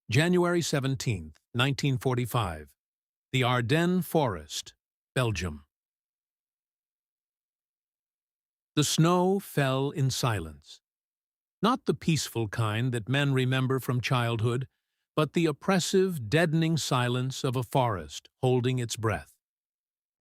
January 17, 1945. The Ardennes Forest, Belgium. The snow fell in silence. Not the peaceful kind that men remember from childhood, but the oppressive, deadening silence of a forest holding its breath.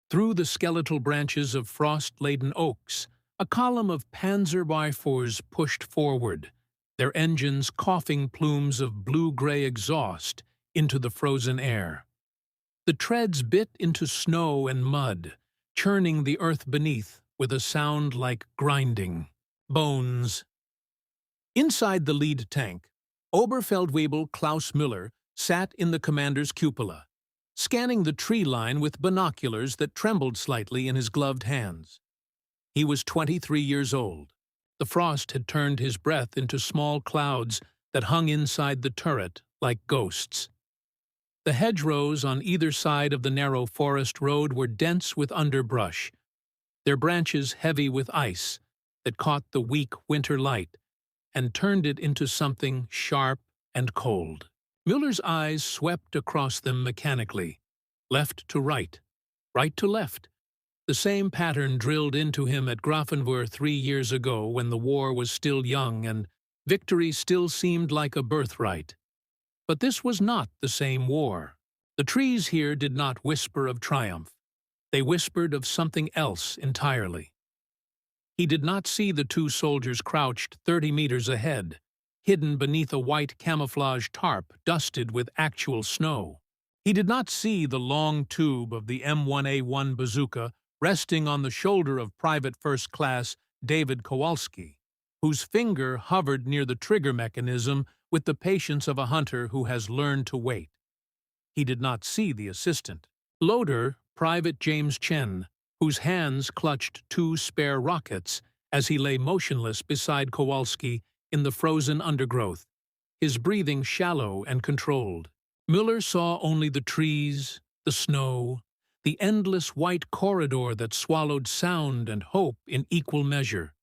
Through the skeletal branches of frost-laden oaks, a column of Panzer Bifors pushed forward, their engines coughing plumes of blue-gray exhaust into the frozen air. The treads bit into snow and mud, churning the earth beneath with a sound like grinding bones. Inside the lead tank, Oberfeldwebel Klaus Müller sat in the commander's cupola, scanning the tree line with binoculars that trembled slightly in his gloved hands. He was 23 years old. The frost had turned his breath into small clouds that hung inside the turret like ghosts. The hedgerows on either side of the narrow forest road were dense with underbrush, their branches heavy with ice that caught the weak winter light and turned it into something sharp and cold. Müller's eyes swept across them mechanically, left to right, right to left. The same pattern drilled into him at Grafenwöhr 3 years ago when the war was still young and victory still seemed like a birthright. But this was not the same war. The trees here did not whisper of triumph. They whispered of something else entirely. He did not see the two soldiers crouched 30 meters ahead, hidden beneath a white camouflage tarp dusted with actual snow. He did not see the long tube of the M1A1 bazooka resting on the shoulder of Private First Class David Kowalski, whose finger hovered near the trigger mechanism with the patience of a hunter who has learned to wait. He did not see the assistant, loader Private James Chen, whose hands clutched 2 spare rockets as he lay motionless beside Kowalski in the frozen undergrowth, his breathing shallow and controlled. Müller saw only the trees, the snow, the endless white corridor that swallowed sound and hope in equal measure.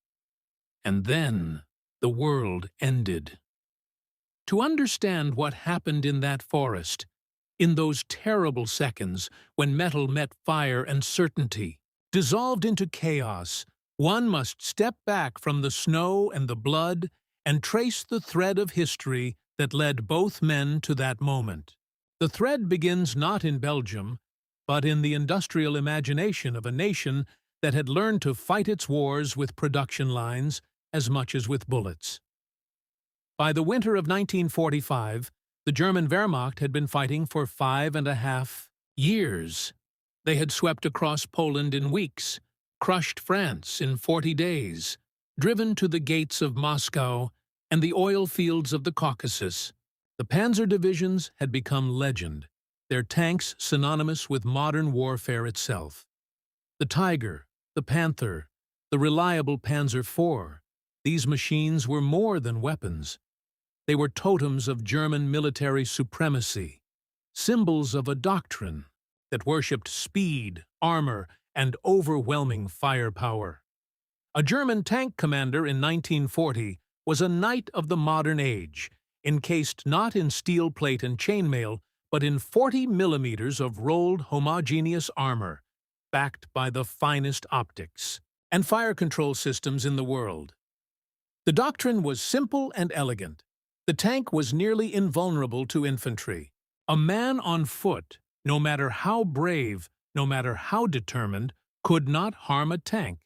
And then the world ended. To understand what happened in that forest, in those terrible seconds when metal met fire and certainty, dissolved into chaos, one must step back from the snow and the blood and trace the thread of history that led both men to that moment. The thread begins not in Belgium, but in the industrial imagination of a nation that had learned to fight its wars with production lines as much as with bullets. By the winter of 1945, the German Wehrmacht had been fighting for 5.5 years. They had swept across Poland in weeks, crushed France in 40 days, driven to the gates of Moscow and the oil fields of the Caucasus. The panzer divisions had become legend, their tanks synonymous with modern warfare itself. The Tiger, the Panther, the reliable Panzer IV, these machines were more than weapons. They were totems of German military supremacy, symbols of a doctrine that worshipped speed, armor, and overwhelming firepower. A German tank commander in 1940 was a knight of the modern age, encased not in steel plate and chainmail, but in 40 millimeters of rolled homogeneous armor, backed by the finest optics and fire control systems in the world. The doctrine was simple and elegant. The tank was nearly invulnerable to infantry. A man on foot, no matter how brave, no matter how determined, could not harm a tank.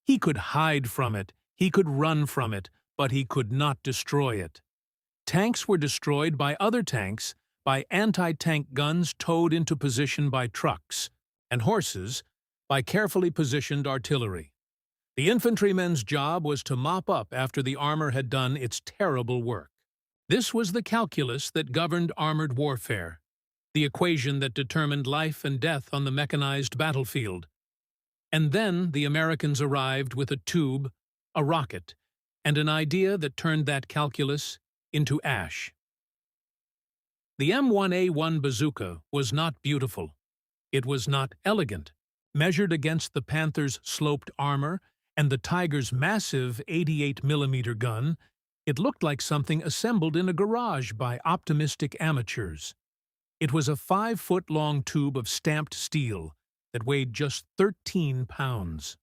He could hide from it, he could run from it, but he could not destroy it. Tanks were destroyed by other tanks, by anti-tank guns towed into position by trucks, and horses by carefully positioned artillery. The infantryman's job was to mop up after the armor had done its terrible work. This was the calculus that governed armored warfare, the equation that determined life and death on the mechanized battlefield. And then the Americans arrived with a tube, a rocket, and an idea that turned that calculus into ash. The M1A1 bazooka was not beautiful. It was not elegant. Measured against the Panther's sloped armor and the Tiger's massive 88mm gun, It looked like something assembled in a garage by optimistic amateurs. It was a 5-foot-long tube of stamped steel that weighed just 13 pounds.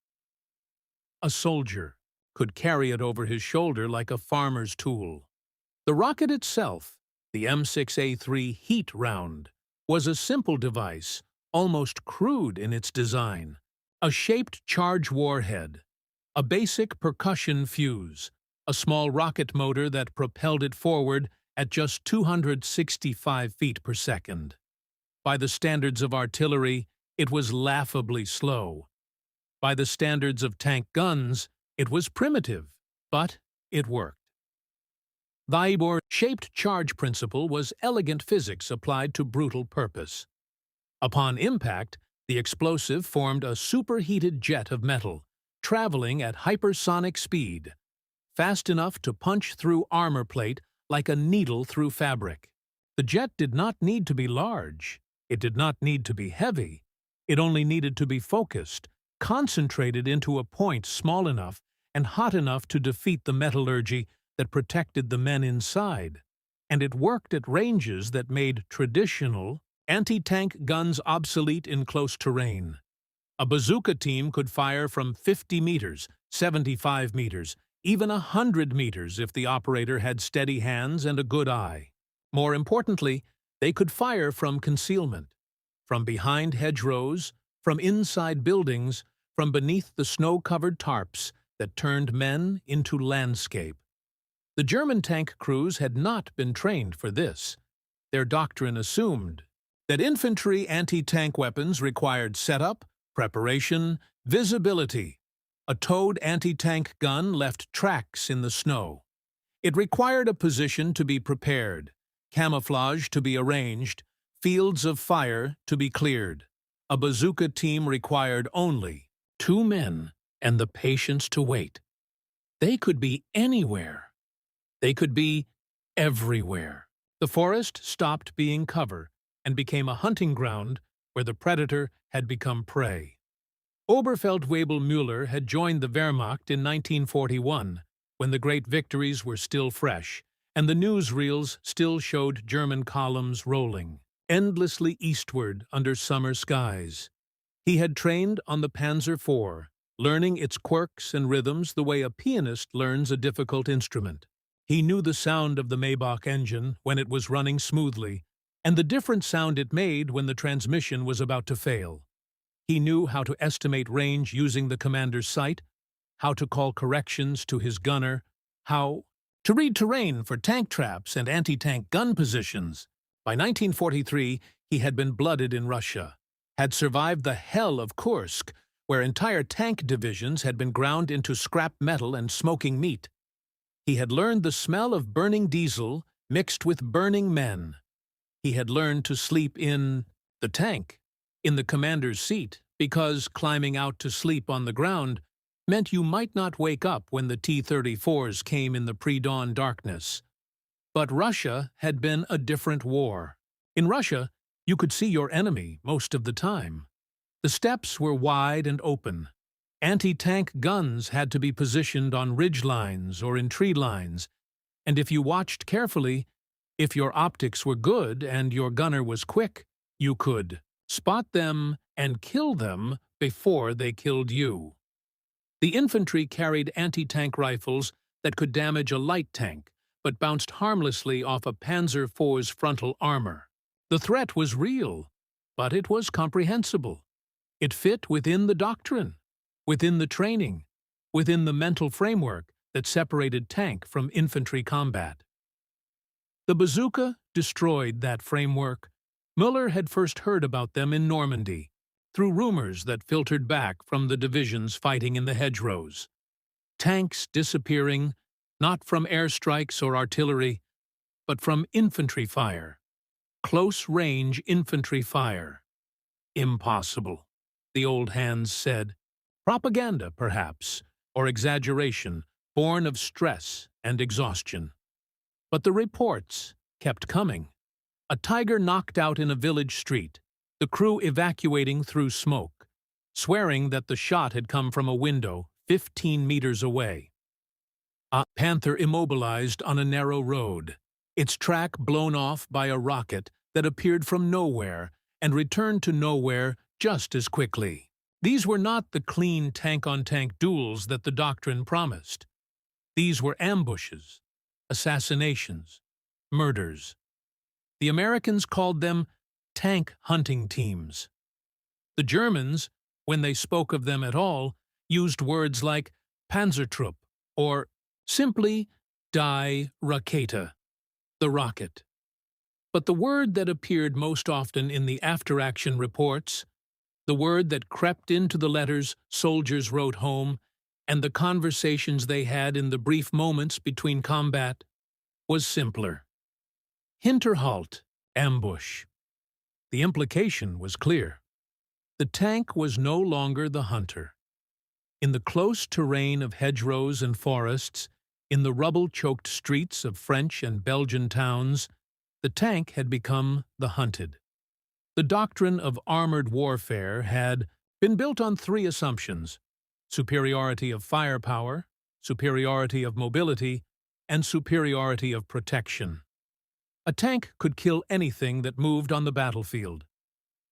A soldier could carry it over his shoulder like a farmer's tool. The rocket itself, the M6A3 heat round, was a simple device, almost crude in its design. A shaped charge warhead, a basic percussion fuse, a small rocket motor that propelled it forward at just 265 feet per second. By the standards of artillery, it was laughably slow. By the standards of tank guns, it was primitive, but it worked. The Eibor-shaped charge principle was elegant physics applied to brutal purpose. Upon impact, the explosive formed a superheated jet of metal, traveling at hypersonic speed, fast enough to punch through armor plate like a needle through fabric. The jet did not need to be large. It did not need to be heavy. It only needed to be focused, concentrated into a point small enough and hot enough to defeat the metallurgy that protected the men inside. And it worked at ranges that made traditional anti-tank guns obsolete in close terrain. A bazooka team could fire from 50 meters, 75 meters, even 100 meters if the operator had steady hands and a good eye. More importantly, they could fire from concealment, from behind hedgerows, from inside buildings, from beneath the snow-covered tarps that turned men into landscape. The German tank crews had not been trained for this. Their doctrine assumed that infantry anti-tank weapons required setup, preparation, visibility. A towed anti-tank gun left tracks in the snow. It required a position to be prepared, camouflage to be arranged, fields of fire to be cleared. A bazooka team required only 2 men and the patience to wait. They could be anywhere. They could be everywhere. The forest stopped being cover and became a hunting ground where the predator had become prey. Oberfeldwebel Müller had joined the Wehrmacht in 1941, when the great victories were still fresh, and the newsreels still showed German columns rolling endlessly eastward under summer skies. He had trained on the Panzer IV, learning its quirks and rhythms the way a pianist learns a difficult instrument. He knew the sound of the Maybach engine when it was running smoothly, and the different sound it made when the transmission was about to fail. He knew how to estimate range using the commander's sight, how to call corrections to his gunner, how to read terrain for tank traps and anti-tank gun positions. By 1943, he had been blooded in Russia, had survived the hell of Kursk, where entire tank divisions had been ground into scrap metal and smoking meat. He had learned the smell of burning diesel mixed with burning men. He had learned to sleep in the tank, in the commander's seat, because climbing out to sleep on the ground meant you might not wake up when the T-34s came in the pre-dawn darkness. But Russia had been a different war. In Russia, you could see your enemy most of the time. The steppes were wide and open. Anti-tank guns had to be positioned on ridge lines or in tree lines, and if you watched carefully, if your optics were good and your gunner was quick, you could spot them and kill them before they killed you. The infantry carried anti-tank rifles that could damage a light tank, but bounced harmlessly off a Panzer IV's frontal armor. The threat was real, but it was comprehensible. It fit within the doctrine, within the training, within the mental framework that separated tank from infantry combat. The bazooka destroyed that framework. Müller had first heard about them in Normandy, through rumors that filtered back from the divisions fighting in the hedgerows. Tanks disappearing, not from airstrikes or artillery, but from infantry fire. Close-range infantry fire. Impossible, the old hands said. Propaganda, perhaps, or exaggeration, born of stress and exhaustion. But the reports kept coming. A tiger knocked out in a village street, the crew evacuating through smoke, swearing that the shot had come from a window 15 meters away. A panther immobilized on a narrow road, its track blown off by a rocket that appeared from nowhere and returned to nowhere just as quickly. These were not the clean tank-on-tank duels that the doctrine promised. These were ambushes, assassinations, murders. The Americans called them tank hunting teams. The Germans, when they spoke of them at all, used words like Panzertrupp or simply Die Rakete, the rocket. But the word that appeared most often in the after-action reports, the word that crept into the letters soldiers wrote home, and the conversations they had in the brief moments between combat, was simpler. Hinterhalt, ambush. The implication was clear. The tank was no longer the hunter. In the close terrain of hedgerows and forests, in the rubble-choked streets of French and Belgian towns, the tank had become the hunted. The doctrine of armored warfare had been built on three assumptions: superiority of firepower, superiority of mobility, and superiority of protection. A tank could kill anything that moved on the battlefield.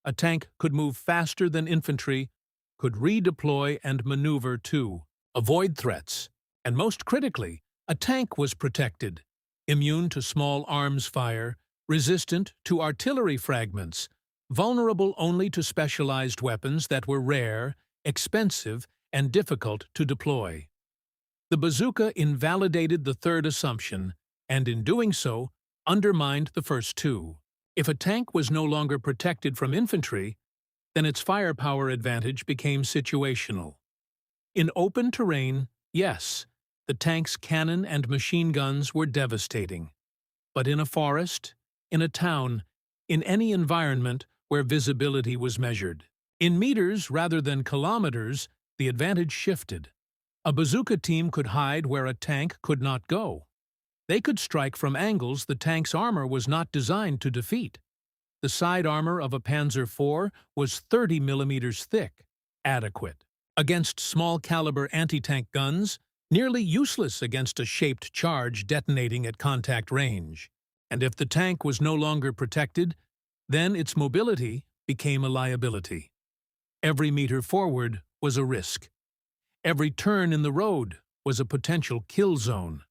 A tank could move faster than infantry, could redeploy and maneuver to avoid threats, and most critically, a tank was protected, immune to small arms fire, resistant to artillery fragments, vulnerable only to specialized weapons that were rare, expensive, and difficult to deploy. The bazooka invalidated the third assumption, and in doing so, undermined the first two. If a tank was no longer protected from infantry, then its firepower advantage became situational. In open terrain, yes, the tank's cannon and machine guns were devastating. But in a forest, in a town, in any environment where visibility was measured, in meters rather than kilometers, the advantage shifted. A bazooka team could hide where a tank could not go. They could strike from angles the tank's armor was not designed to defeat. The side armor of a Panzer IV was 30 millimeters thick, adequate. Against small-caliber anti-tank guns, nearly useless against a shaped charge detonating at contact range. And if the tank was no longer protected, then its mobility became a liability. Every meter forward was a risk. Every turn in the road was a potential kill zone.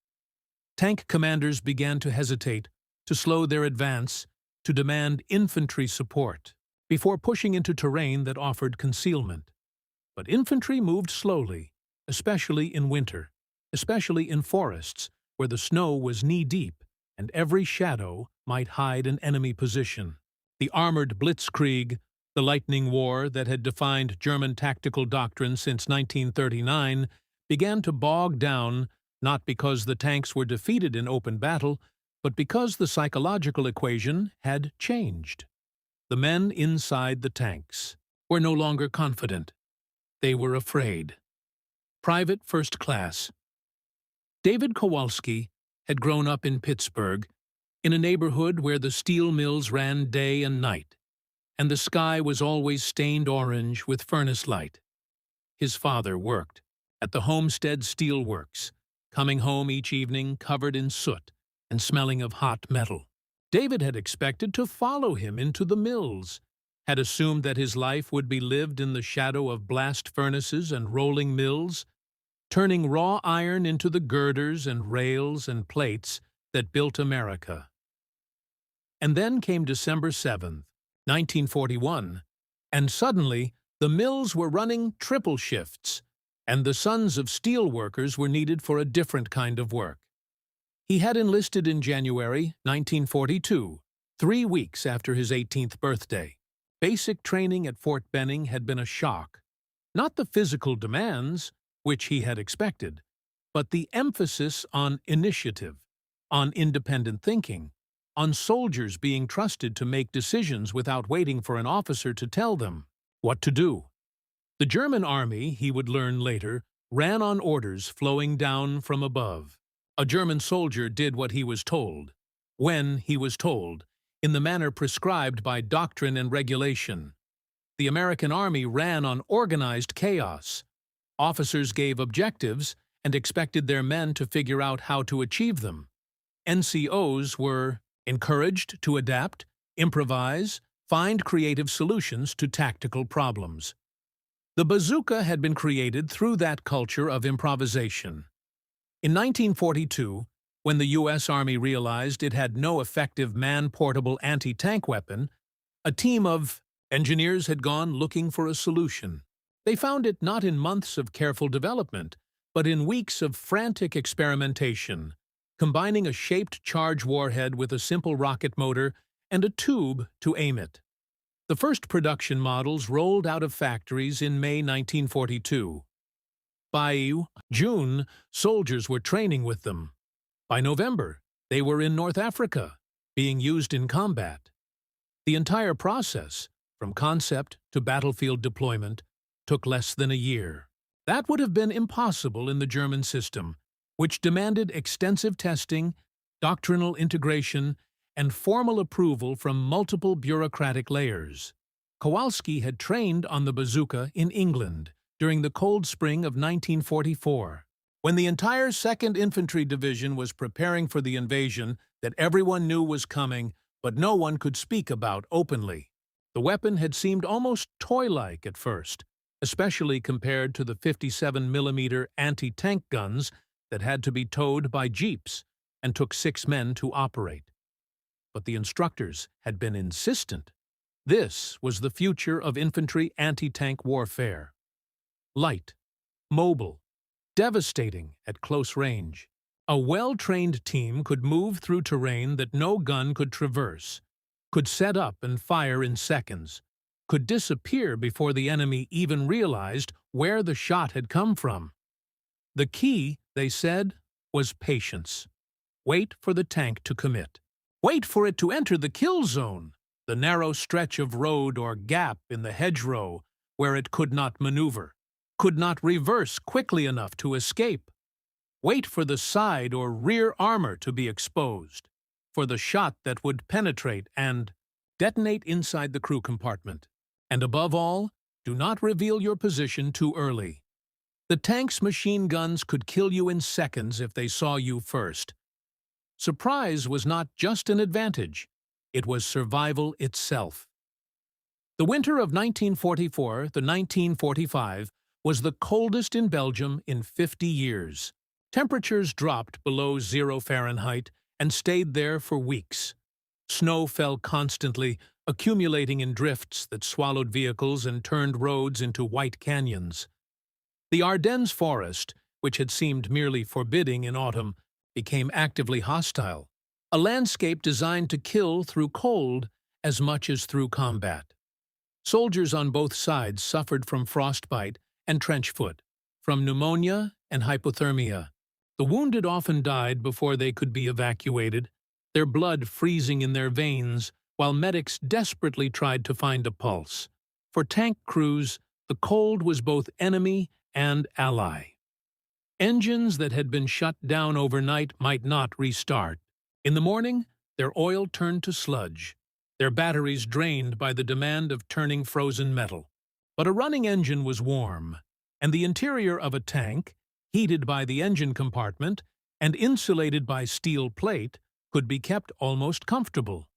Tank commanders began to hesitate, to slow their advance, to demand infantry support, before pushing into terrain that offered concealment. But infantry moved slowly, especially in winter, especially in forests where the snow was knee-deep and every shadow might hide an enemy position. The armored blitzkrieg, the lightning war that had defined German tactical doctrine since 1939, began to bog down not because the tanks were defeated in open battle, but because the psychological equation had changed. The men inside the tanks were no longer confident. They were afraid. Private First Class. David Kowalski had grown up in Pittsburgh, in a neighborhood where the steel mills ran day and night, and the sky was always stained orange with furnace light. His father worked at the Homestead Steel Works, coming home each evening covered in soot and smelling of hot metal. David had expected to follow him into the mills, had assumed that his life would be lived in the shadow of blast furnaces and rolling mills, turning raw iron into the girders and rails and plates that built America. And then came December 7th, 1941, and suddenly the mills were running triple shifts, and the sons of steel workers were needed for a different kind of work. He had enlisted in January 1942, 3 weeks after his 18th birthday. Basic training at Fort Benning had been a shock. Not the physical demands, which he had expected, but the emphasis on initiative, on independent thinking, on soldiers being trusted to make decisions without waiting for an officer to tell them what to do. The German army, he would learn later, ran on orders flowing down from above. A German soldier did what he was told, when he was told, in the manner prescribed by doctrine and regulation. The American army ran on organized chaos. Officers gave objectives, and expected their men to figure out how to achieve them. NCOs were encouraged to adapt, improvise, find creative solutions to tactical problems. The bazooka had been created through that culture of improvisation. In 1942, when the U.S. Army realized it had no effective man-portable anti-tank weapon, a team of engineers had gone looking for a solution. They found it not in months of careful development, but in weeks of frantic experimentation, combining a shaped charge warhead with a simple rocket motor and a tube to aim it. The first production models rolled out of factories in May 1942. By June, soldiers were training with them. By November, they were in North Africa, being used in combat. The entire process, from concept to battlefield deployment, took less than a year. That would have been impossible in the German system, which demanded extensive testing, doctrinal integration, and formal approval from multiple bureaucratic layers. Kowalski had trained on the bazooka in England during the cold spring of 1944. When the entire 2nd Infantry Division was preparing for the invasion that everyone knew was coming, but no one could speak about openly. The weapon had seemed almost toy-like at first, especially compared to the 57mm anti-tank guns that had to be towed by jeeps and took 6 men to operate. But the instructors had been insistent. This was the future of infantry anti-tank warfare. Light, mobile, devastating at close range. A well-trained team could move through terrain that no gun could traverse, could set up and fire in seconds, could disappear before the enemy even realized where the shot had come from. The key, they said, was patience. Wait for the tank to commit. Wait for it to enter the kill zone, the narrow stretch of road or gap in the hedgerow where it could not maneuver, could not reverse quickly enough to escape. Wait for the side or rear armor to be exposed, for the shot that would penetrate and detonate inside the crew compartment. And above all, do not reveal your position too early. The tank's machine guns could kill you in seconds if they saw you first. Surprise was not just an advantage, it was survival itself. The winter of 1944 to 1945 was the coldest in Belgium in 50 years. Temperatures dropped below 0 Fahrenheit and stayed there for weeks. Snow fell constantly, accumulating in drifts that swallowed vehicles and turned roads into white canyons. The Ardennes forest, which had seemed merely forbidding in autumn, became actively hostile, a landscape designed to kill through cold as much as through combat. Soldiers on both sides suffered from frostbite and trench foot, from pneumonia and hypothermia. The wounded often died before they could be evacuated, their blood freezing in their veins while medics desperately tried to find a pulse. For tank crews, the cold was both enemy and ally. Engines that had been shut down overnight might not restart. In the morning, their oil turned to sludge, their batteries drained by the demand of turning frozen metal. But a running engine was warm, and the interior of a tank, heated by the engine compartment and insulated by steel plate, could be kept almost comfortable.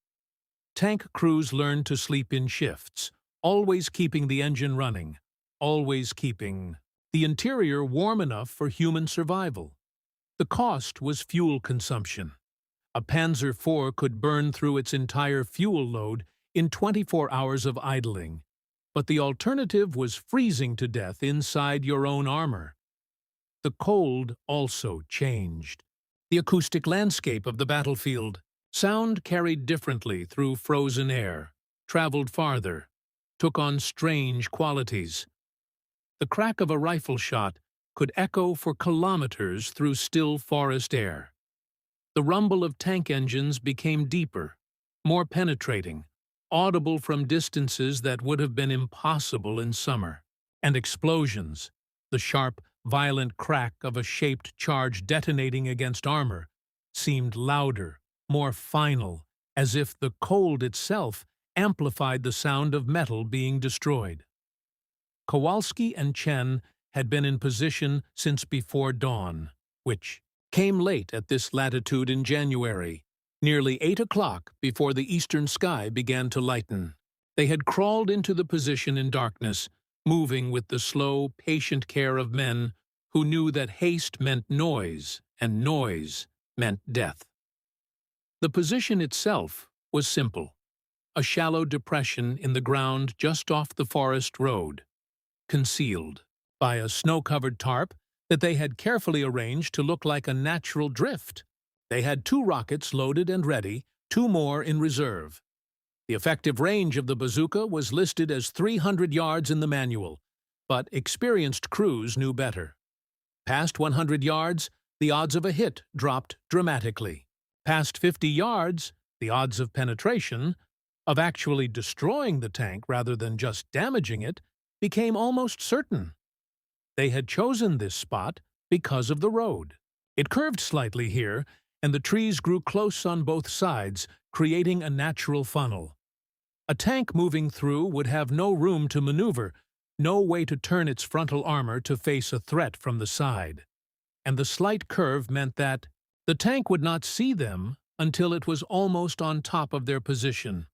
Tank crews learned to sleep in shifts, always keeping the engine running, always keeping the interior warm enough for human survival. The cost was fuel consumption. A Panzer IV could burn through its entire fuel load in 24 hours of idling, but the alternative was freezing to death inside your own armor. The cold also changed the acoustic landscape of the battlefield. Sound carried differently through frozen air, traveled farther, took on strange qualities. The crack of a rifle shot could echo for kilometers through still forest air. The rumble of tank engines became deeper, more penetrating, audible from distances that would have been impossible in summer. And explosions, the sharp, violent crack of a shaped charge detonating against armor, seemed louder, more final, as if the cold itself amplified the sound of metal being destroyed. Kowalski and Chen had been in position since before dawn, which came late at this latitude in January, nearly 8 o'clock before the eastern sky began to lighten. They had crawled into the position in darkness, moving with the slow, patient care of men who knew that haste meant noise, and noise meant death. The position itself was simple: a shallow depression in the ground just off the forest road, concealed by a snow-covered tarp that they had carefully arranged to look like a natural drift. They had 2 rockets loaded and ready, 2 more in reserve. The effective range of the bazooka was listed as 300 yards in the manual, but experienced crews knew better. Past 100 yards, the odds of a hit dropped dramatically. Past 50 yards, the odds of penetration, of actually destroying the tank rather than just damaging it, became almost certain. They had chosen this spot because of the road. It curved slightly here, and the trees grew close on both sides, creating a natural funnel. A tank moving through would have no room to maneuver, no way to turn its frontal armor to face a threat from the side. And the slight curve meant that the tank would not see them until it was almost on top of their position,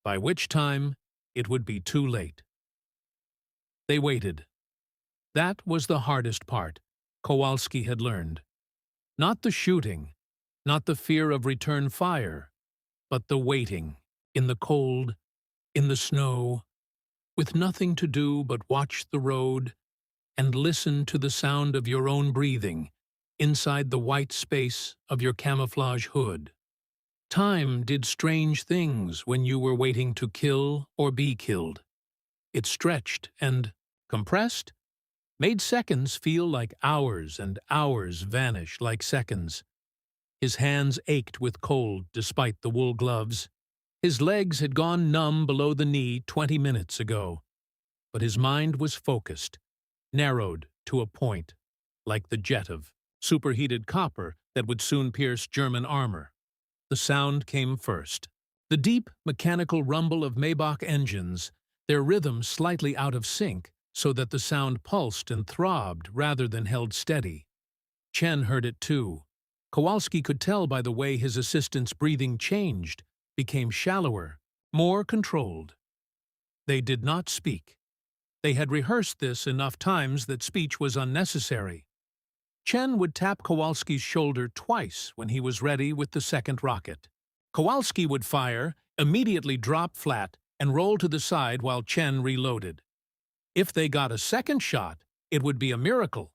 by which time it would be too late. They waited. That was the hardest part, Kowalski had learned. Not the shooting, not the fear of return fire, but the waiting, in the cold, in the snow, with nothing to do but watch the road and listen to the sound of your own breathing inside the white space of your camouflage hood. Time did strange things when you were waiting to kill or be killed. It stretched and, compressed, made seconds feel like hours and hours vanish like seconds. His hands ached with cold despite the wool gloves. His legs had gone numb below the knee 20 minutes ago. But his mind was focused, narrowed to a point, like the jet of superheated copper that would soon pierce German armor. The sound came first. The deep, mechanical rumble of Maybach engines, their rhythm slightly out of sync, so that the sound pulsed and throbbed rather than held steady. Chen heard it too. Kowalski could tell by the way his assistant's breathing changed, became shallower, more controlled. They did not speak. They had rehearsed this enough times that speech was unnecessary. Chen would tap Kowalski's shoulder twice when he was ready with the second rocket. Kowalski would fire, immediately drop flat, and roll to the side while Chen reloaded. If they got a second shot, it would be a miracle.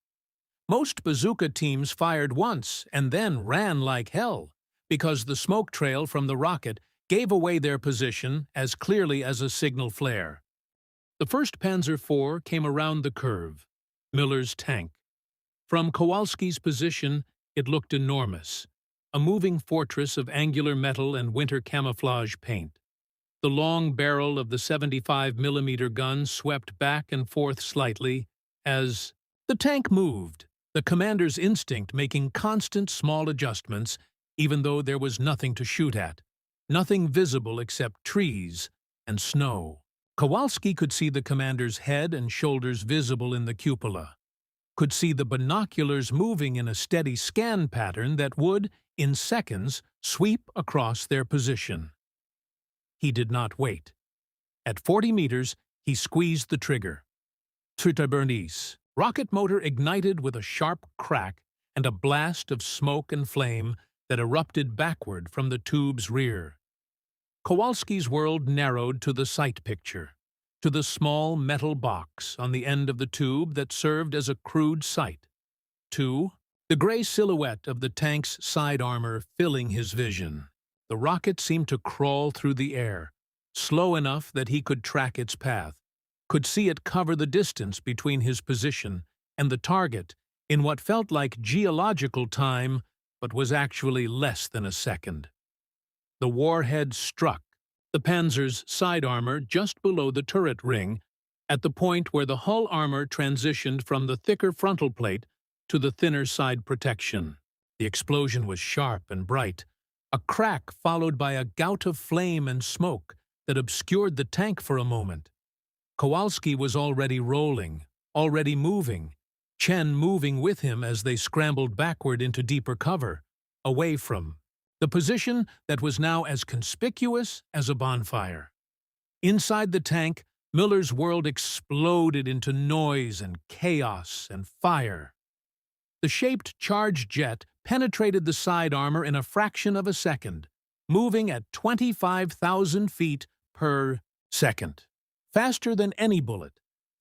Most bazooka teams fired once and then ran like hell, because the smoke trail from the rocket gave away their position as clearly as a signal flare. The first Panzer IV came around the curve, Miller's tank. From Kowalski's position, it looked enormous, a moving fortress of angular metal and winter camouflage paint. The long barrel of the 75mm gun swept back and forth slightly as the tank moved, the commander's instinct making constant small adjustments, even though there was nothing to shoot at, nothing visible except trees and snow. Kowalski could see the commander's head and shoulders visible in the cupola, could see the binoculars moving in a steady scan pattern that would, in seconds, sweep across their position. He did not wait. At 40 meters, he squeezed the trigger. B-29s. Rocket motor ignited with a sharp crack and a blast of smoke and flame that erupted backward from the tube's rear. Kowalski's world narrowed to the sight picture, to the small metal box on the end of the tube that served as a crude sight, to the gray silhouette of the tank's side armor filling his vision. The rocket seemed to crawl through the air, slow enough that he could track its path, could see it cover the distance between his position and the target in what felt like geological time but was actually less than a second. The warhead struck the Panzer's side armor just below the turret ring, at the point where the hull armor transitioned from the thicker frontal plate to the thinner side protection. The explosion was sharp and bright, a crack followed by a gout of flame and smoke that obscured the tank for a moment. Kowalski was already rolling, already moving, Chen moving with him as they scrambled backward into deeper cover, away from the position that was now as conspicuous as a bonfire. Inside the tank, Miller's world exploded into noise and chaos and fire. The shaped charge jet penetrated the side armor in a fraction of a second, moving at 25,000 feet per second. Faster than any bullet,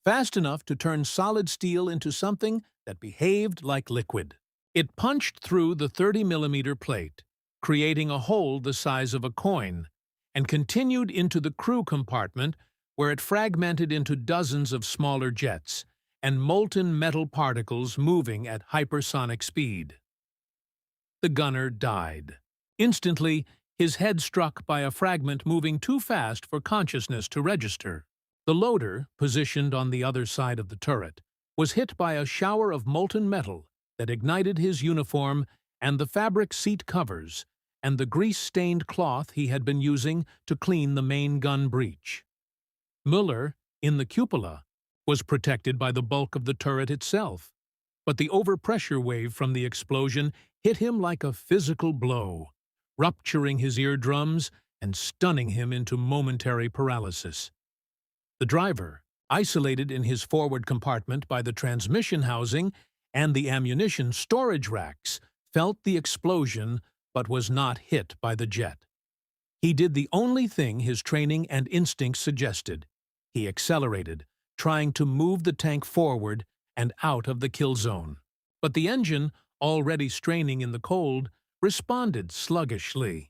fast enough to turn solid steel into something that behaved like liquid. It punched through the 30-millimeter plate, creating a hole the size of a coin, and continued into the crew compartment where it fragmented into dozens of smaller jets and molten metal particles moving at hypersonic speed. The gunner died. Instantly, his head struck by a fragment moving too fast for consciousness to register. The loader, positioned on the other side of the turret, was hit by a shower of molten metal that ignited his uniform and the fabric seat covers and the grease-stained cloth he had been using to clean the main gun breech. Muller, in the cupola, was protected by the bulk of the turret itself, but the overpressure wave from the explosion hit him like a physical blow, rupturing his eardrums and stunning him into momentary paralysis. The driver, isolated in his forward compartment by the transmission housing and the ammunition storage racks, felt the explosion but was not hit by the jet. He did the only thing his training and instincts suggested. He accelerated, trying to move the tank forward and out of the kill zone. But the engine, already straining in the cold, responded sluggishly.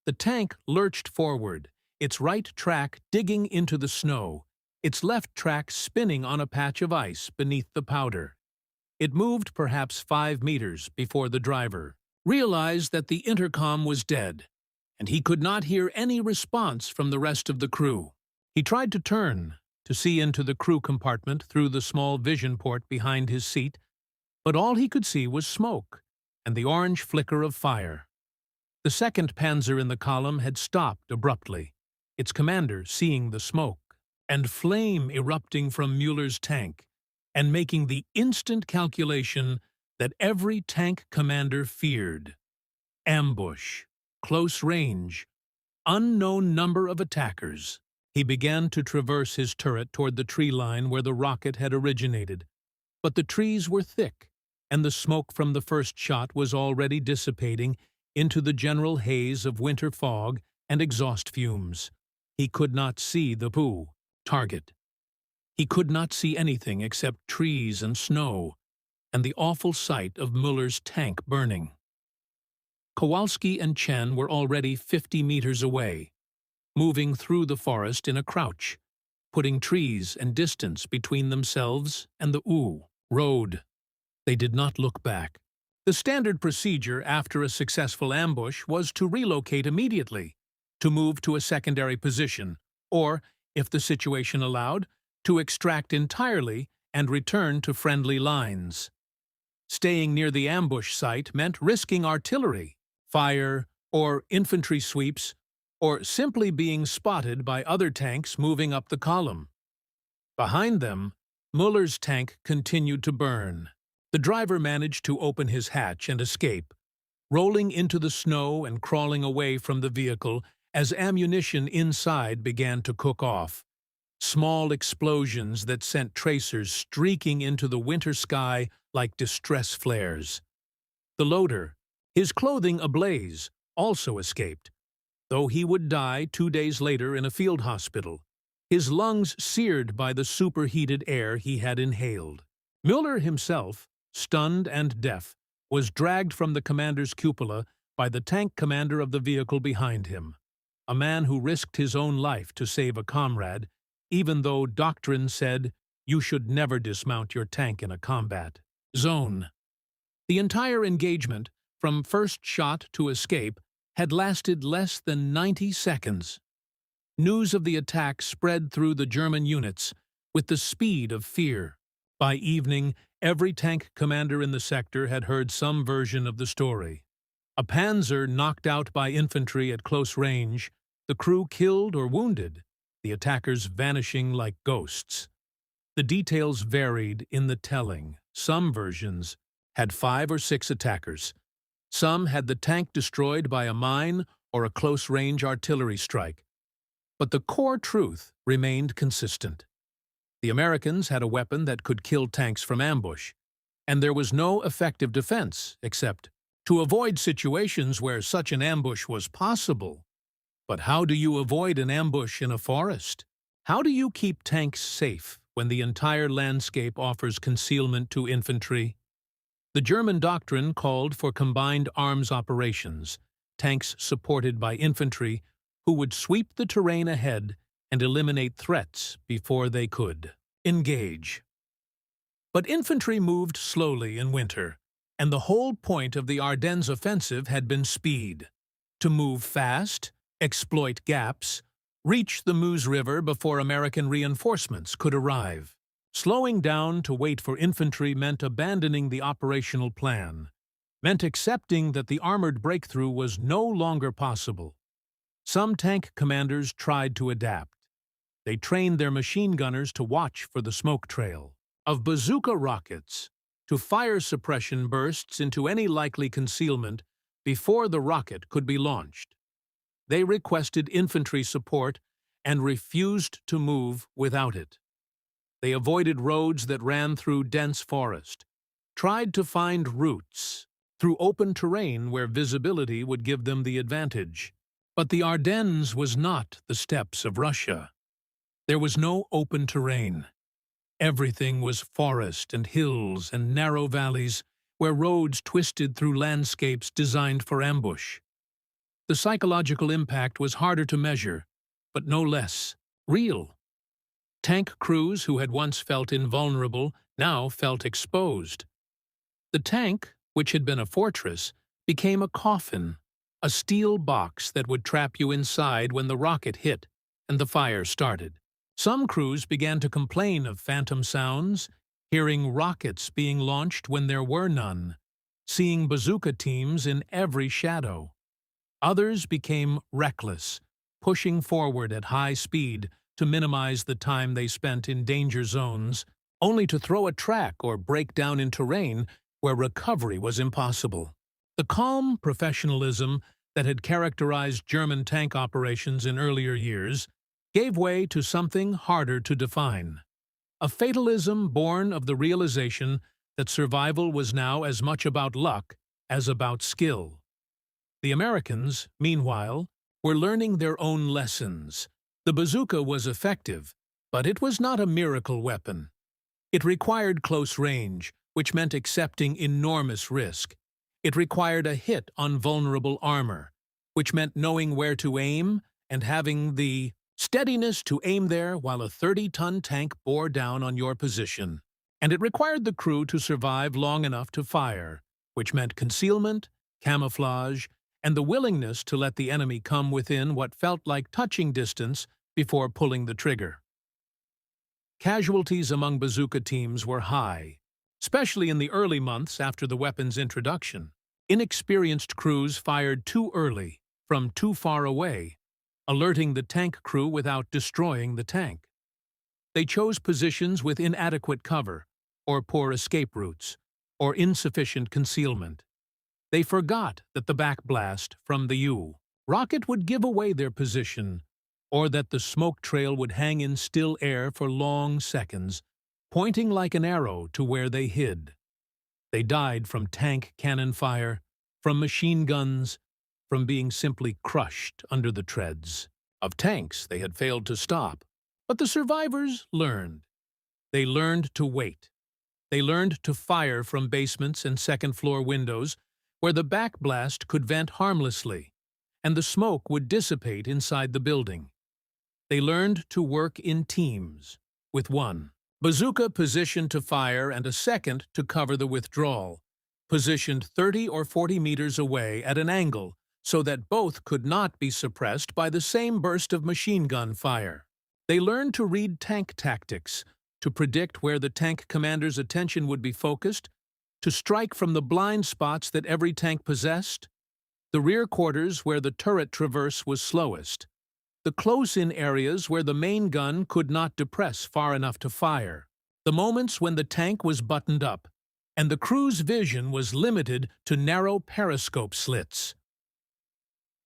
The tank lurched forward, its right track digging into the snow, its left track spinning on a patch of ice beneath the powder. It moved perhaps 5 meters before the driver realized that the intercom was dead, and he could not hear any response from the rest of the crew. He tried to turn, to see into the crew compartment through the small vision port behind his seat, but all he could see was smoke and the orange flicker of fire. The second panzer in the column had stopped abruptly, its commander seeing the smoke and flame erupting from Mueller's tank and making the instant calculation that every tank commander feared. Ambush, close range, unknown number of attackers. He began to traverse his turret toward the tree line where the rocket had originated, but the trees were thick, and the smoke from the first shot was already dissipating into the general haze of winter fog and exhaust fumes. He could not see the target. He could not see anything except trees and snow, and the awful sight of Mueller's tank burning. Kowalski and Chen were already 50 meters away, moving through the forest in a crouch, putting trees and distance between themselves and the road. They did not look back. The standard procedure after a successful ambush was to relocate immediately, to move to a secondary position, or, if the situation allowed, to extract entirely and return to friendly lines. Staying near the ambush site meant risking artillery, fire, or infantry sweeps, or simply being spotted by other tanks moving up the column. Behind them, Mueller's tank continued to burn. The driver managed to open his hatch and escape, rolling into the snow and crawling away from the vehicle as ammunition inside began to cook off. Small explosions that sent tracers streaking into the winter sky like distress flares. The loader, his clothing ablaze, also escaped, though he would die 2 days later in a field hospital, his lungs seared by the superheated air he had inhaled. Mueller himself, stunned and deaf, was dragged from the commander's cupola by the tank commander of the vehicle behind him, a man who risked his own life to save a comrade, even though doctrine said you should never dismount your tank in a combat zone. The entire engagement, from first shot to escape, had lasted less than 90 seconds. News of the attack spread through the German units with the speed of fear. By evening, every tank commander in the sector had heard some version of the story. A panzer knocked out by infantry at close range, the crew killed or wounded, the attackers vanishing like ghosts. The details varied in the telling. Some versions had 5 or 6 attackers. Some had the tank destroyed by a mine or a close-range artillery strike. But the core truth remained consistent. The Americans had a weapon that could kill tanks from ambush, and there was no effective defense except to avoid situations where such an ambush was possible. But how do you avoid an ambush in a forest? How do you keep tanks safe when the entire landscape offers concealment to infantry? The German doctrine called for combined arms operations, tanks supported by infantry who would sweep the terrain ahead and eliminate threats before they could engage. But infantry moved slowly in winter, and the whole point of the Ardennes offensive had been speed. To move fast, exploit gaps, reach the Meuse River before American reinforcements could arrive. Slowing down to wait for infantry meant abandoning the operational plan, meant accepting that the armored breakthrough was no longer possible. Some tank commanders tried to adapt. They trained their machine gunners to watch for the smoke trail of bazooka rockets, to fire suppression bursts into any likely concealment before the rocket could be launched. They requested infantry support and refused to move without it. They avoided roads that ran through dense forest, tried to find routes through open terrain where visibility would give them the advantage. But the Ardennes was not the steppes of Russia. There was no open terrain. Everything was forest and hills and narrow valleys where roads twisted through landscapes designed for ambush. The psychological impact was harder to measure, but no less real. Tank crews who had once felt invulnerable now felt exposed. The tank, which had been a fortress, became a coffin, a steel box that would trap you inside when the rocket hit and the fire started. Some crews began to complain of phantom sounds, hearing rockets being launched when there were none, seeing bazooka teams in every shadow. Others became reckless, pushing forward at high speed to minimize the time they spent in danger zones, only to throw a track or break down in terrain where recovery was impossible. The calm professionalism that had characterized German tank operations in earlier years gave way to something harder to define. A fatalism born of the realization that survival was now as much about luck as about skill. The Americans, meanwhile, were learning their own lessons. The bazooka was effective, but it was not a miracle weapon. It required close range, which meant accepting enormous risk. It required a hit on vulnerable armor, which meant knowing where to aim and having the steadiness to aim there while a 30-ton tank bore down on your position. And it required the crew to survive long enough to fire, which meant concealment, camouflage, and the willingness to let the enemy come within what felt like touching distance before pulling the trigger. Casualties among bazooka teams were high, especially in the early months after the weapon's introduction. Inexperienced crews fired too early, from too far away, alerting the tank crew without destroying the tank. They chose positions with inadequate cover, or poor escape routes, or insufficient concealment. They forgot that the backblast from the U rocket would give away their position, or that the smoke trail would hang in still air for long seconds, pointing like an arrow to where they hid. They died from tank cannon fire, from machine guns, from being simply crushed under the treads of tanks they had failed to stop. But the survivors learned. They learned to wait. They learned to fire from basements and second-floor windows where the backblast could vent harmlessly, and the smoke would dissipate inside the building. They learned to work in teams, with one bazooka positioned to fire and a second to cover the withdrawal, positioned 30 or 40 meters away at an angle so that both could not be suppressed by the same burst of machine gun fire. They learned to read tank tactics, to predict where the tank commander's attention would be focused, to strike from the blind spots that every tank possessed, the rear quarters where the turret traverse was slowest, the close-in areas where the main gun could not depress far enough to fire, the moments when the tank was buttoned up and the crew's vision was limited to narrow periscope slits.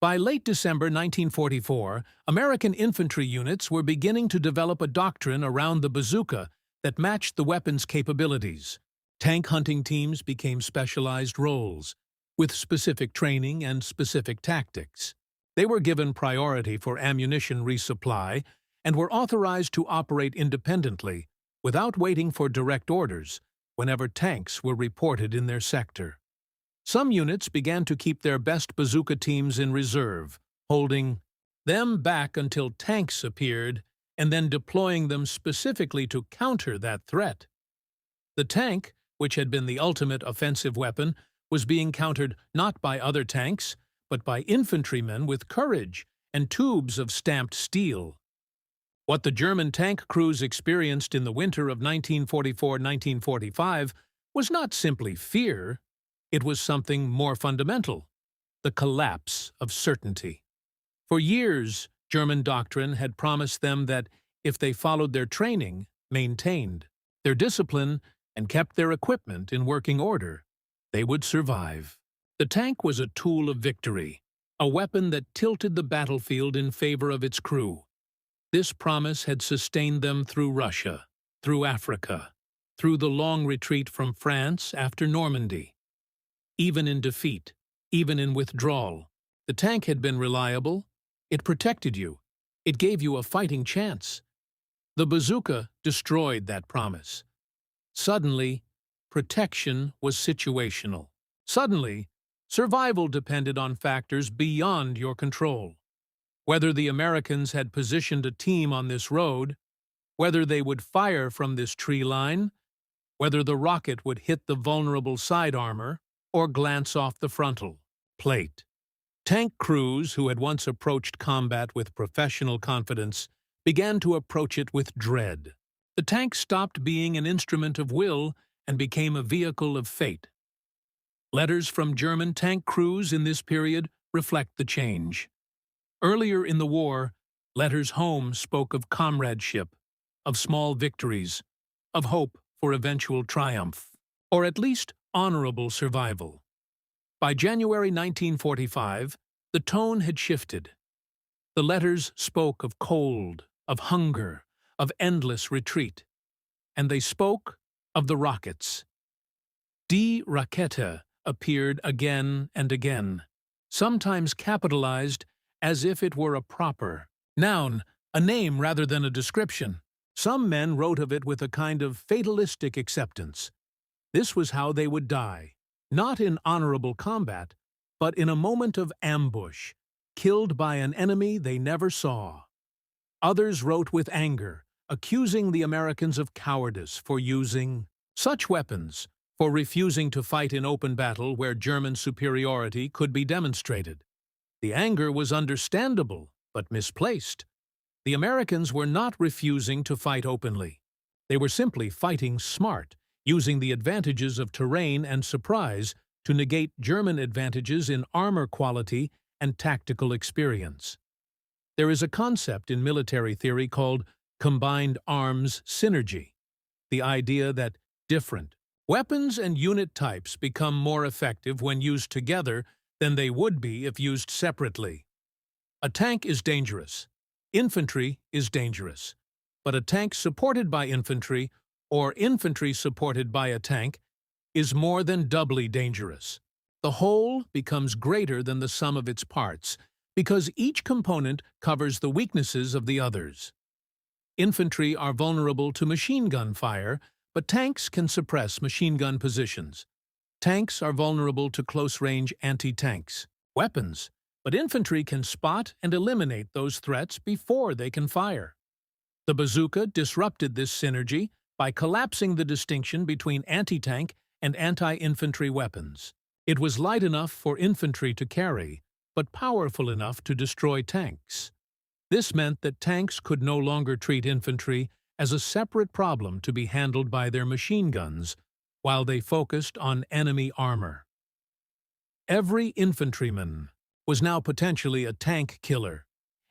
By late December 1944, American infantry units were beginning to develop a doctrine around the bazooka that matched the weapon's capabilities. Tank hunting teams became specialized roles, with specific training and specific tactics. They were given priority for ammunition resupply and were authorized to operate independently, without waiting for direct orders, whenever tanks were reported in their sector. Some units began to keep their best bazooka teams in reserve, holding them back until tanks appeared, and then deploying them specifically to counter that threat. The tank, which had been the ultimate offensive weapon, was being countered not by other tanks, but by infantrymen with courage and tubes of stamped steel. What the German tank crews experienced in the winter of 1944-1945 was not simply fear. It was something more fundamental: the collapse of certainty. For years, German doctrine had promised them that if they followed their training, maintained their discipline, and kept their equipment in working order, they would survive. The tank was a tool of victory, a weapon that tilted the battlefield in favor of its crew. This promise had sustained them through Russia, through Africa, through the long retreat from France after Normandy. Even in defeat, even in withdrawal, the tank had been reliable. It protected you. It gave you a fighting chance. The bazooka destroyed that promise. Suddenly, protection was situational. Suddenly, survival depended on factors beyond your control. Whether the Americans had positioned a team on this road, whether they would fire from this tree line, whether the rocket would hit the vulnerable side armor, or glance off the frontal plate. Tank crews who had once approached combat with professional confidence began to approach it with dread. The tank stopped being an instrument of will and became a vehicle of fate. Letters from German tank crews in this period reflect the change. Earlier in the war, letters home spoke of comradeship, of small victories, of hope for eventual triumph, or at least honorable survival. By January 1945, the tone had shifted. The letters spoke of cold, of hunger, of endless retreat. And they spoke of the rockets. Die Rakete appeared again and again, sometimes capitalized as if it were a proper noun, a name rather than a description. Some men wrote of it with a kind of fatalistic acceptance. This was how they would die, not in honorable combat, but in a moment of ambush, killed by an enemy they never saw. Others wrote with anger, accusing the Americans of cowardice for using such weapons, for refusing to fight in open battle where German superiority could be demonstrated. The anger was understandable, but misplaced. The Americans were not refusing to fight openly. They were simply fighting smart, using the advantages of terrain and surprise to negate German advantages in armor quality and tactical experience. There is a concept in military theory called combined arms synergy, the idea that different weapons and unit types become more effective when used together than they would be if used separately. A tank is dangerous. Infantry is dangerous. But a tank supported by infantry, or infantry supported by a tank, is more than doubly dangerous. The whole becomes greater than the sum of its parts, because each component covers the weaknesses of the others. Infantry are vulnerable to machine gun fire, but tanks can suppress machine gun positions. Tanks are vulnerable to close-range anti-tanks weapons, but infantry can spot and eliminate those threats before they can fire. The bazooka disrupted this synergy by collapsing the distinction between anti-tank and anti-infantry weapons. It was light enough for infantry to carry, but powerful enough to destroy tanks. This meant that tanks could no longer treat infantry as a separate problem to be handled by their machine guns, while they focused on enemy armor. Every infantryman was now potentially a tank killer.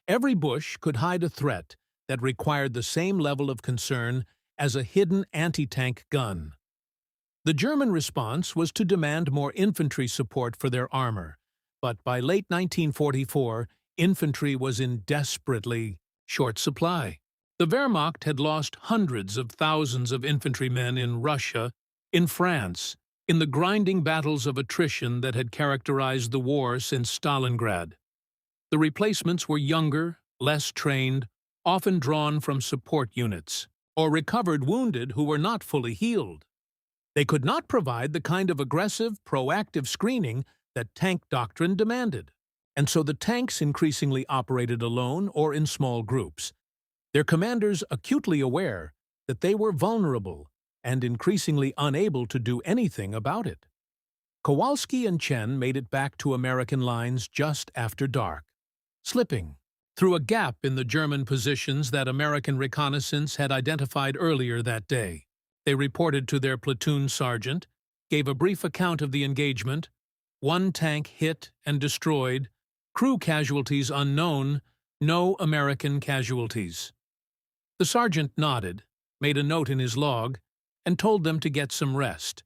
Every bush could hide a threat that required the same level of concern as a hidden anti-tank gun. The German response was to demand more infantry support for their armor, but by late 1944, infantry was in desperately short supply. The Wehrmacht had lost hundreds of thousands of infantrymen in Russia, in France, in the grinding battles of attrition that had characterized the war since Stalingrad. The replacements were younger, less trained, often drawn from support units, or recovered wounded who were not fully healed. They could not provide the kind of aggressive, proactive screening that tank doctrine demanded, and so the tanks increasingly operated alone or in small groups, their commanders acutely aware that they were vulnerable and increasingly unable to do anything about it. Kowalski and Chen made it back to American lines just after dark, slipping through a gap in the German positions that American reconnaissance had identified earlier that day. They reported to their platoon sergeant, gave a brief account of the engagement, one tank hit and destroyed, crew casualties unknown, no American casualties. The sergeant nodded, made a note in his log, and told them to get some rest.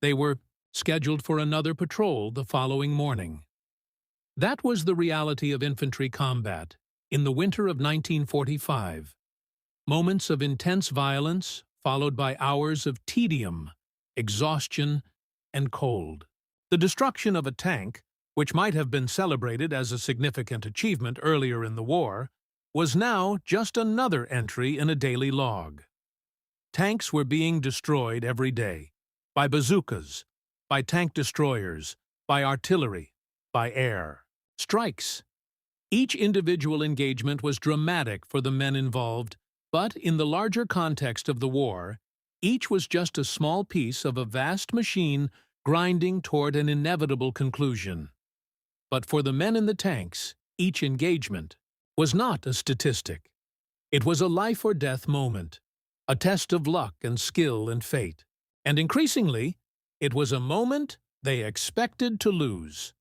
They were scheduled for another patrol the following morning. That was the reality of infantry combat in the winter of 1945. Moments of intense violence followed by hours of tedium, exhaustion, and cold. The destruction of a tank, which might have been celebrated as a significant achievement earlier in the war, was now just another entry in a daily log. Tanks were being destroyed every day, by bazookas, by tank destroyers, by artillery, by air. Strikes. Each individual engagement was dramatic for the men involved, but in the larger context of the war, each was just a small piece of a vast machine grinding toward an inevitable conclusion. But for the men in the tanks, each engagement was not a statistic. It was a life-or-death moment, a test of luck and skill and fate. And increasingly, it was a moment they expected to lose.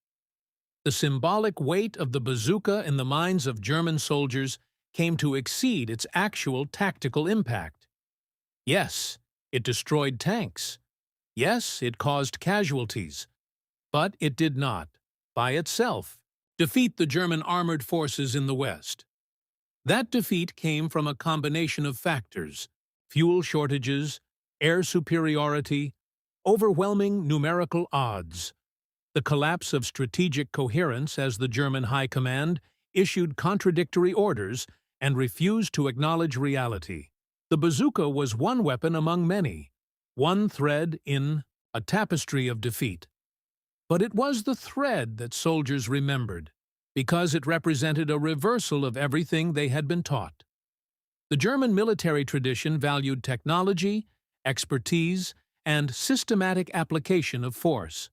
The symbolic weight of the bazooka in the minds of German soldiers came to exceed its actual tactical impact. Yes, it destroyed tanks. Yes, it caused casualties. But it did not, by itself, defeat the German armored forces in the West. That defeat came from a combination of factors: fuel shortages, air superiority, overwhelming numerical odds, the collapse of strategic coherence as the German High Command issued contradictory orders and refused to acknowledge reality. The bazooka was one weapon among many, one thread in a tapestry of defeat. But it was the thread that soldiers remembered, because it represented a reversal of everything they had been taught. The German military tradition valued technology, expertise, and systematic application of force.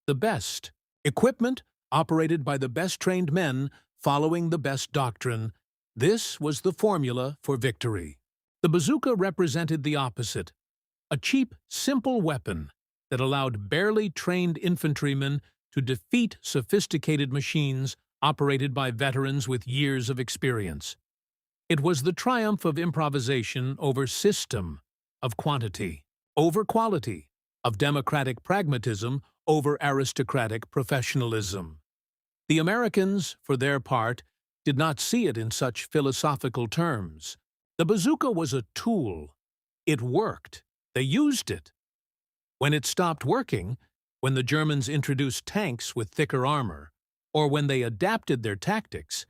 The best equipment operated by the best trained men following the best doctrine. This was the formula for victory. The bazooka represented the opposite, a cheap, simple weapon that allowed barely trained infantrymen to defeat sophisticated machines operated by veterans with years of experience. It was the triumph of improvisation over system, of quantity over quality, of democratic pragmatism over aristocratic professionalism. The Americans, for their part, did not see it in such philosophical terms. The bazooka was a tool. It worked. They used it. When it stopped working, when the Germans introduced tanks with thicker armor, or when they adapted their tactics,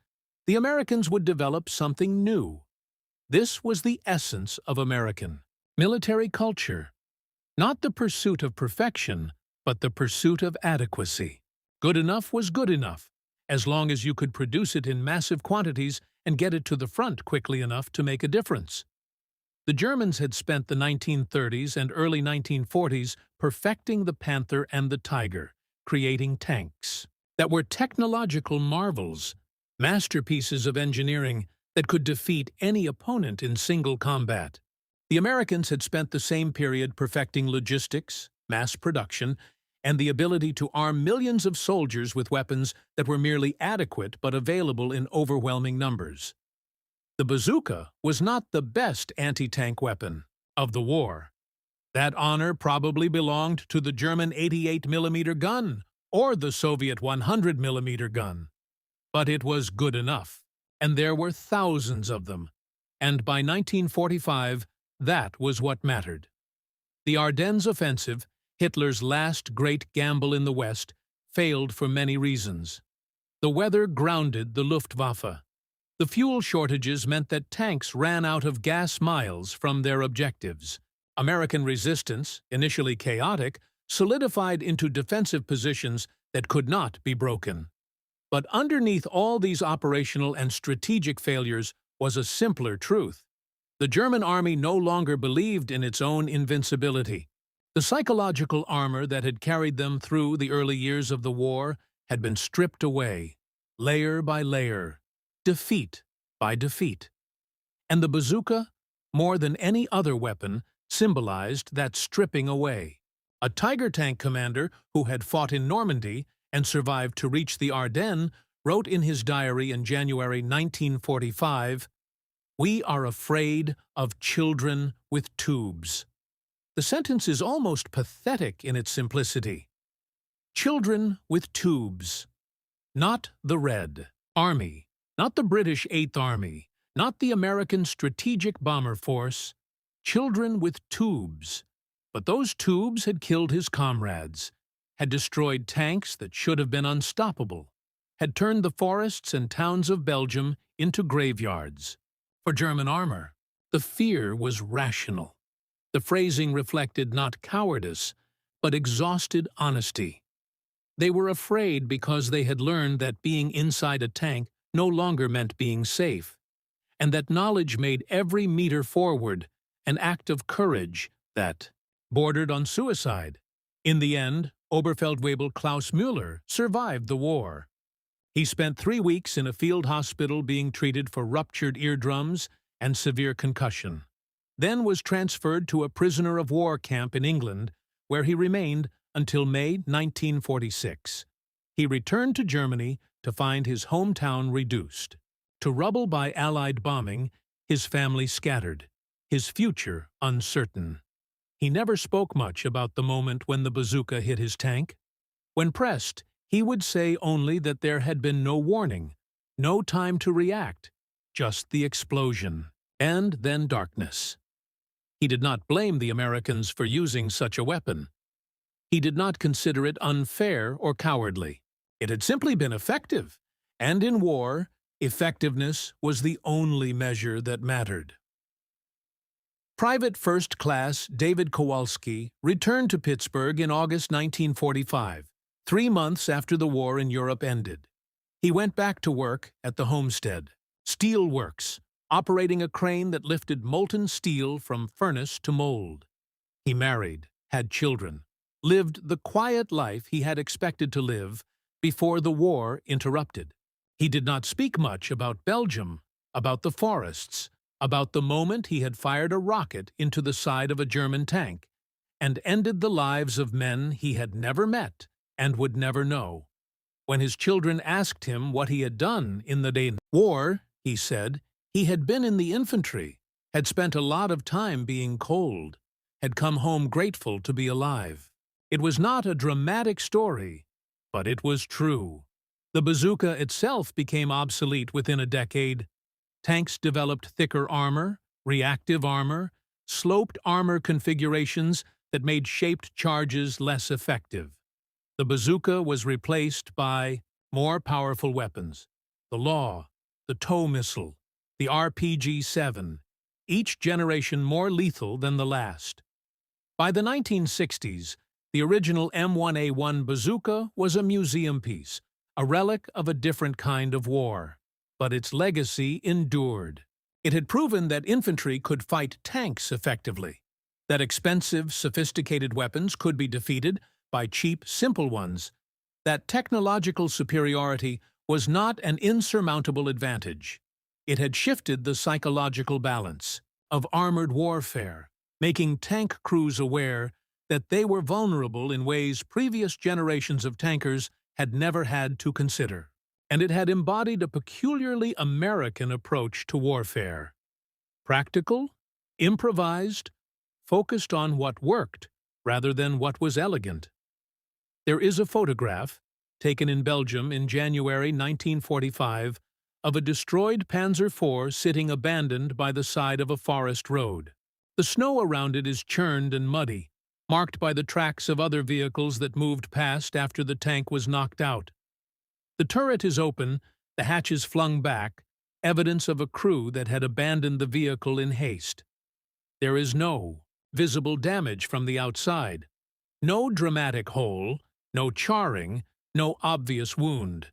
the Americans would develop something new. This was the essence of American military culture. Not the pursuit of perfection, but the pursuit of adequacy. Good enough was good enough, as long as you could produce it in massive quantities and get it to the front quickly enough to make a difference. The Germans had spent the 1930s and early 1940s perfecting the Panther and the Tiger, creating tanks that were technological marvels, masterpieces of engineering that could defeat any opponent in single combat. The Americans had spent the same period perfecting logistics, mass production, and the ability to arm millions of soldiers with weapons that were merely adequate but available in overwhelming numbers. The bazooka was not the best anti-tank weapon of the war. That honor probably belonged to the German 88-millimeter gun or the Soviet 100-millimeter gun. But it was good enough, and there were thousands of them. And by 1945, that was what mattered. The Ardennes offensive, Hitler's last great gamble in the West, failed for many reasons. The weather grounded the Luftwaffe. The fuel shortages meant that tanks ran out of gas miles from their objectives. American resistance, initially chaotic, solidified into defensive positions that could not be broken. But underneath all these operational and strategic failures was a simpler truth. The German army no longer believed in its own invincibility. The psychological armor that had carried them through the early years of the war had been stripped away, layer by layer, defeat by defeat. And the bazooka, more than any other weapon, symbolized that stripping away. A Tiger tank commander who had fought in Normandy and survived to reach the Ardennes wrote in his diary in January 1945, "We are afraid of children with tubes." The sentence is almost pathetic in its simplicity. Children with tubes. Not the Red Army, not the British Eighth Army, not the American Strategic Bomber Force. Children with tubes. But those tubes had killed his comrades, had destroyed tanks that should have been unstoppable, had turned the forests and towns of Belgium into graveyards. For German armor, the fear was rational. The phrasing reflected not cowardice, but exhausted honesty. They were afraid because they had learned that being inside a tank no longer meant being safe, and that knowledge made every meter forward an act of courage that bordered on suicide. In the end, Oberfeldwebel Klaus Müller survived the war. He spent 3 weeks in a field hospital being treated for ruptured eardrums and severe concussion, then was transferred to a prisoner of war camp in England, where he remained until May 1946. He returned to Germany to find his hometown reduced, to rubble by Allied bombing, his family scattered, his future uncertain. He never spoke much about the moment when the bazooka hit his tank. When pressed, he would say only that there had been no warning, no time to react, just the explosion, and then darkness. He did not blame the Americans for using such a weapon. He did not consider it unfair or cowardly. It had simply been effective, and in war, effectiveness was the only measure that mattered. Private First Class David Kowalski returned to Pittsburgh in August 1945, 3 months after the war in Europe ended. He went back to work at the homestead, steel works, operating a crane that lifted molten steel from furnace to mold. He married, had children, lived the quiet life he had expected to live before the war interrupted. He did not speak much about Belgium, about the forests, about the moment he had fired a rocket into the side of a German tank and ended the lives of men he had never met and would never know. When his children asked him what he had done in the day war, he said he had been in the infantry, had spent a lot of time being cold, had come home grateful to be alive. It was not a dramatic story, but it was true. The bazooka itself became obsolete within a decade. Tanks developed thicker armor, reactive armor, sloped armor configurations that made shaped charges less effective. The bazooka was replaced by more powerful weapons: the Law, the tow missile, the RPG-7, each generation more lethal than the last. By the 1960s, the original M1A1 bazooka was a museum piece, a relic of a different kind of war. But its legacy endured. It had proven that infantry could fight tanks effectively, that expensive, sophisticated weapons could be defeated by cheap, simple ones, that technological superiority was not an insurmountable advantage. It had shifted the psychological balance of armored warfare, making tank crews aware that they were vulnerable in ways previous generations of tankers had never had to consider. And it had embodied a peculiarly American approach to warfare. Practical, improvised, focused on what worked rather than what was elegant. There is a photograph, taken in Belgium in January 1945, of a destroyed Panzer IV sitting abandoned by the side of a forest road. The snow around it is churned and muddy, marked by the tracks of other vehicles that moved past after the tank was knocked out. The turret is open, the hatches flung back, evidence of a crew that had abandoned the vehicle in haste. There is no visible damage from the outside, no dramatic hole, no charring, no obvious wound.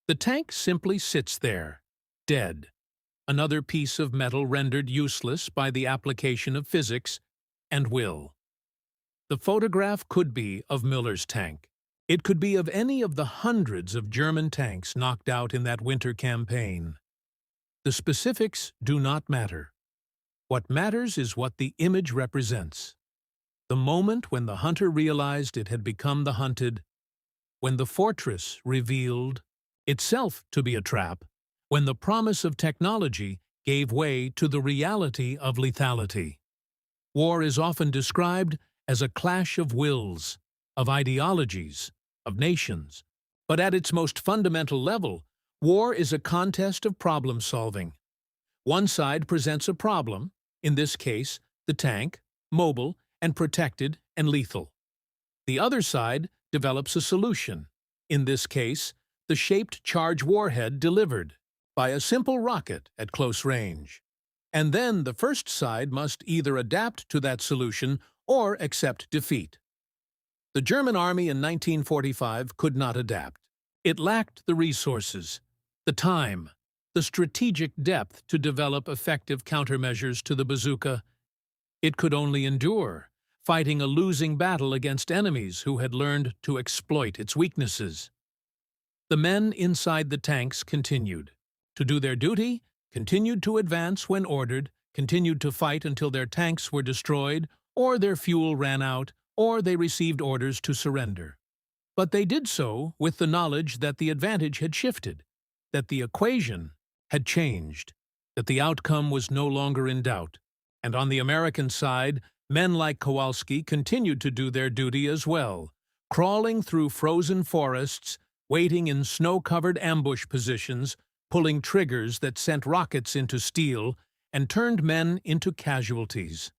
The tank simply sits there, dead, another piece of metal rendered useless by the application of physics and will. The photograph could be of Müller's tank. It could be of any of the hundreds of German tanks knocked out in that winter campaign. The specifics do not matter. What matters is what the image represents. The moment when the hunter realized it had become the hunted, when the fortress revealed itself to be a trap, when the promise of technology gave way to the reality of lethality. War is often described as a clash of wills, of ideologies, of nations. But at its most fundamental level, war is a contest of problem-solving. One side presents a problem, in this case, the tank, mobile and protected and lethal. The other side develops a solution, in this case, the shaped charge warhead delivered by a simple rocket at close range. And then the first side must either adapt to that solution or accept defeat. The German army in 1945 could not adapt. It lacked the resources, the time, the strategic depth to develop effective countermeasures to the bazooka. It could only endure, fighting a losing battle against enemies who had learned to exploit its weaknesses. The men inside the tanks continued to do their duty, continued to advance when ordered, continued to fight until their tanks were destroyed, or their fuel ran out, or they received orders to surrender. But they did so with the knowledge that the advantage had shifted, that the equation had changed, that the outcome was no longer in doubt. And on the American side, men like Kowalski continued to do their duty as well, crawling through frozen forests, waiting in snow-covered ambush positions, pulling triggers that sent rockets into steel and turned men into casualties.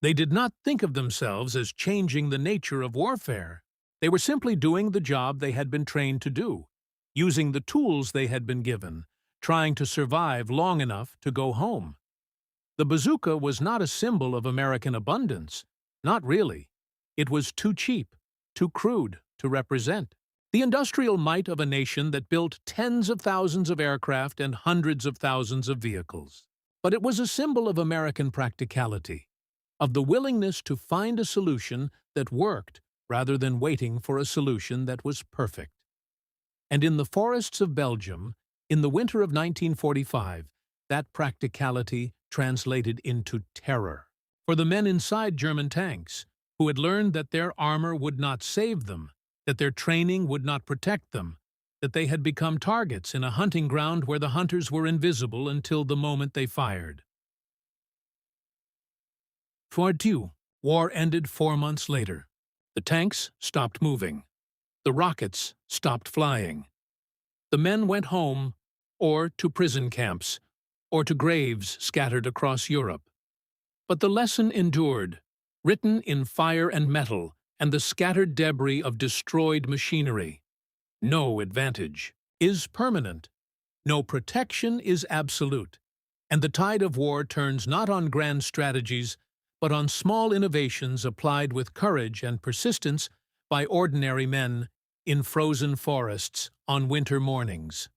They did not think of themselves as changing the nature of warfare. They were simply doing the job they had been trained to do, using the tools they had been given, trying to survive long enough to go home. The bazooka was not a symbol of American abundance. Not really. It was too cheap, too crude to represent the industrial might of a nation that built tens of thousands of aircraft and hundreds of thousands of vehicles. But it was a symbol of American practicality, of the willingness to find a solution that worked rather than waiting for a solution that was perfect. And in the forests of Belgium, in the winter of 1945, that practicality translated into terror. For the men inside German tanks, who had learned that their armor would not save them, that their training would not protect them, that they had become targets in a hunting ground where the hunters were invisible until the moment they fired. For Dieu, war ended 4 months later. The tanks stopped moving. The rockets stopped flying. The men went home, or to prison camps, or to graves scattered across Europe. But the lesson endured, written in fire and metal and the scattered debris of destroyed machinery. No advantage is permanent. No protection is absolute. And the tide of war turns not on grand strategies, but on small innovations applied with courage and persistence by ordinary men in frozen forests on winter mornings.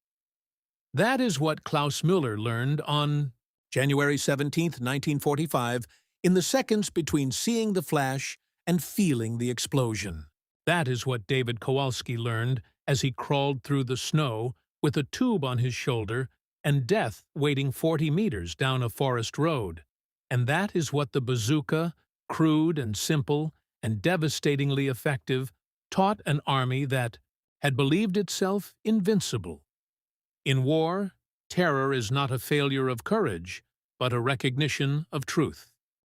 That is what Klaus Müller learned on January 17, 1945, in the seconds between seeing the flash and feeling the explosion. That is what David Kowalski learned as he crawled through the snow with a tube on his shoulder and death waiting 40 meters down a forest road. And that is what the bazooka, crude and simple and devastatingly effective, taught an army that had believed itself invincible. In war, terror is not a failure of courage, but a recognition of truth.